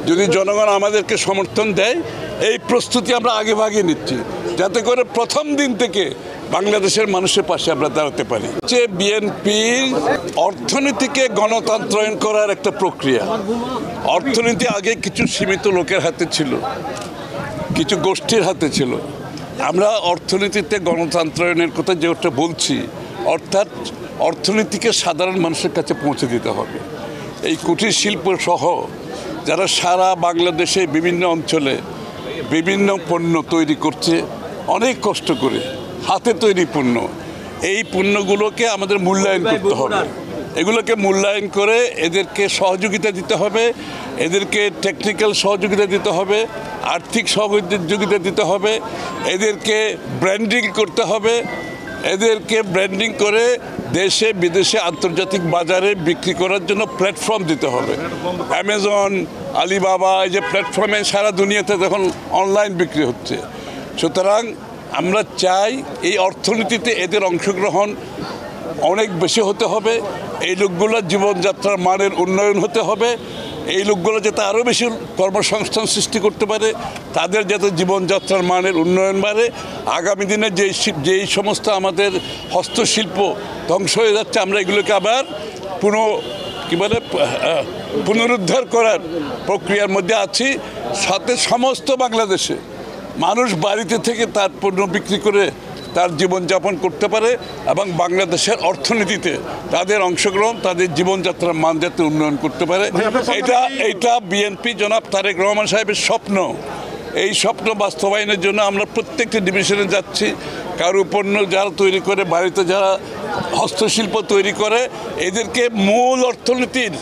যদি জনগণ আমাদেরকে সমর্থন দেয় এই প্রস্তুতি আমরা আগে ভাগে নিচ্ছি, যাতে করে প্রথম দিন থেকে বাংলাদেশের মানুষের পাশে আমরা দাঁড়াতে পারি। যে বিএনপি অর্থনীতিকে গণতন্ত্রায়ন করার একটা প্রক্রিয়া। অর্থনীতি আগে কিছু সীমিত লোকের হাতে ছিল, কিছু গোষ্ঠীর হাতে ছিল। আমরা অর্থনীতিতে গণতন্ত্রায়নের কথা যেটা বলছি, অর্থাৎ অর্থনীতিকে সাধারণ মানুষের কাছে পৌঁছে দিতে হবে। এই কুটির শিল্প সহ যারা সারা বাংলাদেশে বিভিন্ন অঞ্চলে বিভিন্ন পণ্য তৈরি করছে অনেক কষ্ট করে, হাতে তৈরি পণ্য, এই পণ্যগুলোকে আমাদের মূল্যায়ন করতে হবে। এগুলোকে মূল্যায়ন করে এদেরকে সহযোগিতা দিতে হবে, এদেরকে টেকনিক্যাল সহযোগিতা দিতে হবে, আর্থিক সহযোগিতা দিতে হবে, এদেরকে ব্র্যান্ডিং করতে হবে, এদেরকে ব্র্যান্ডিং করে দেশে বিদেশে আন্তর্জাতিক বাজারে বিক্রি করার জন্য প্ল্যাটফর্ম দিতে হবে। অ্যামাজন, আলিবাবা, এই যে প্ল্যাটফর্মে সারা দুনিয়াতে এখন অনলাইন বিক্রি হচ্ছে। সুতরাং আমরা চাই এই অর্থনীতিতে এদের অংশগ্রহণ অনেক বেশি হতে হবে। এই লোকগুলোর জীবনযাত্রার মানের উন্নয়ন হতে হবে। এই লোকগুলো যাতে আরও বেশি কর্মসংস্থান সৃষ্টি করতে পারে, তাদের যাতে জীবনযাত্রার মানের উন্নয়ন বাড়ে। আগামী দিনে যেই সমস্ত আমাদের হস্তশিল্প ধ্বংস হয়ে যাচ্ছে, আমরা এগুলোকে আবার পুনরুদ্ধার করার প্রক্রিয়ার মধ্যে আছি। সাথে সমস্ত বাংলাদেশে মানুষ বাড়িতে থেকে তার পণ্য বিক্রি করে তার জীবনযাপন করতে পারে এবং বাংলাদেশের অর্থনীতিতে তাদের অংশগ্রহণ, তাদের জীবনযাত্রার মান যাতে উন্নয়ন করতে পারে। এটা বিএনপি জনাব তারেক রহমান সাহেবের স্বপ্ন। এই স্বপ্ন বাস্তবায়নের জন্য আমরা প্রত্যেকটি ডিভিশনে যাচ্ছি। কারু পণ্য যারা তৈরি করে, বাড়িতে যারা হস্তশিল্প তৈরি করে, এদেরকে মূল অর্থনীতির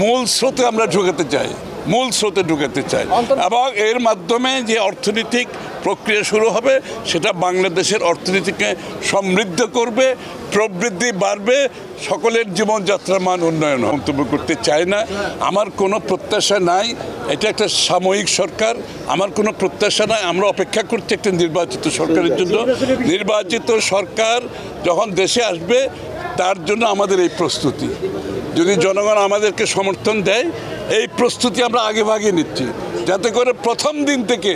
মূল স্রোতে আমরা ঢুকাতে চাই, এবং এর মাধ্যমে যে অর্থনৈতিক প্রক্রিয়া শুরু হবে সেটা বাংলাদেশের অর্থনীতিকে সমৃদ্ধ করবে, প্রবৃদ্ধি বাড়বে, সকলের জীবনযাত্রার মান উন্নয়ন। মন্তব্য করতে চাই না। আমার কোনো প্রত্যাশা নাই। এটা একটা সাময়িক সরকার, আমার কোনো প্রত্যাশা নাই। আমরা অপেক্ষা করছি একটা নির্বাচিত সরকারের জন্য। নির্বাচিত সরকার যখন দেশে আসবে তার জন্য আমাদের এই প্রস্তুতি। যদি জনগণ আমাদেরকে সমর্থন দেয় এই প্রস্তুতি আমরা আগে ভাগে নিচ্ছি, যাতে করে প্রথম দিন থেকে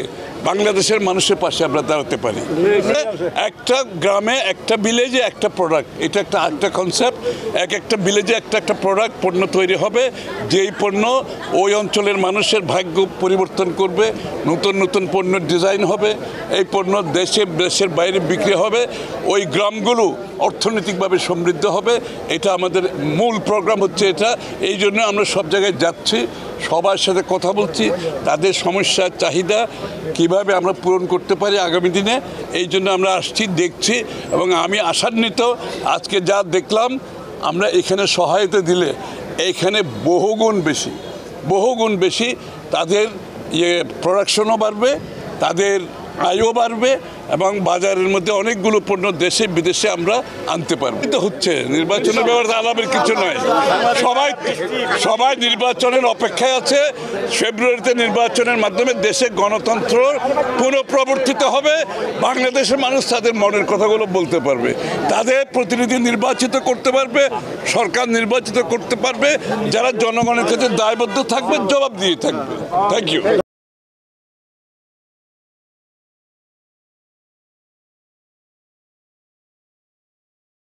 বাংলাদেশের মানুষের পাশে আমরা দাঁড়াতে পারি। একটা গ্রামে, একটা ভিলেজে একটা প্রোডাক্ট, এটা একটা কনসেপ্ট। একটা ভিলেজে একটা প্রোডাক্ট পণ্য তৈরি হবে, যেই পণ্য ওই অঞ্চলের মানুষের ভাগ্য পরিবর্তন করবে। নতুন নতুন পণ্যের ডিজাইন হবে, এই পণ্য দেশের বাইরে বিক্রি হবে, ওই গ্রামগুলো অর্থনৈতিকভাবে সমৃদ্ধ হবে। এটা আমাদের মূল প্রোগ্রাম হচ্ছে এটা। এই জন্য আমরা সব জায়গায় যাচ্ছি, সবার সাথে কথা বলছি, তাদের সমস্যা চাহিদা কিভাবে আমরা পূরণ করতে পারি আগামী দিনে। এই জন্য আমরা আসছি, দেখছি, এবং আমি আশান্বিত। আজকে যা দেখলাম, আমরা এখানে সহায়তা দিলে এখানে বহুগুণ বেশি তাদের প্রোডাকশনও বাড়বে, তাদের আয়ও বাড়বে, এবং বাজারের মধ্যে অনেকগুলো পণ্য দেশে বিদেশে আমরা আনতে পারবো। এটা হচ্ছে নির্বাচনের ব্যাপারে আলাপের কিছু নয়। সবাই নির্বাচনের অপেক্ষায় আছে। ফেব্রুয়ারিতে নির্বাচনের মাধ্যমে দেশে গণতন্ত্র পুনঃপ্রবর্তিত হবে। বাংলাদেশের মানুষ তাদের মনের কথাগুলো বলতে পারবে, তাদের প্রতিনিধি নির্বাচিত করতে পারবে, সরকার নির্বাচিত করতে পারবে, যারা জনগণের কাছে দায়বদ্ধ থাকবে, জবাব দিয়ে থাকবে। Thank you.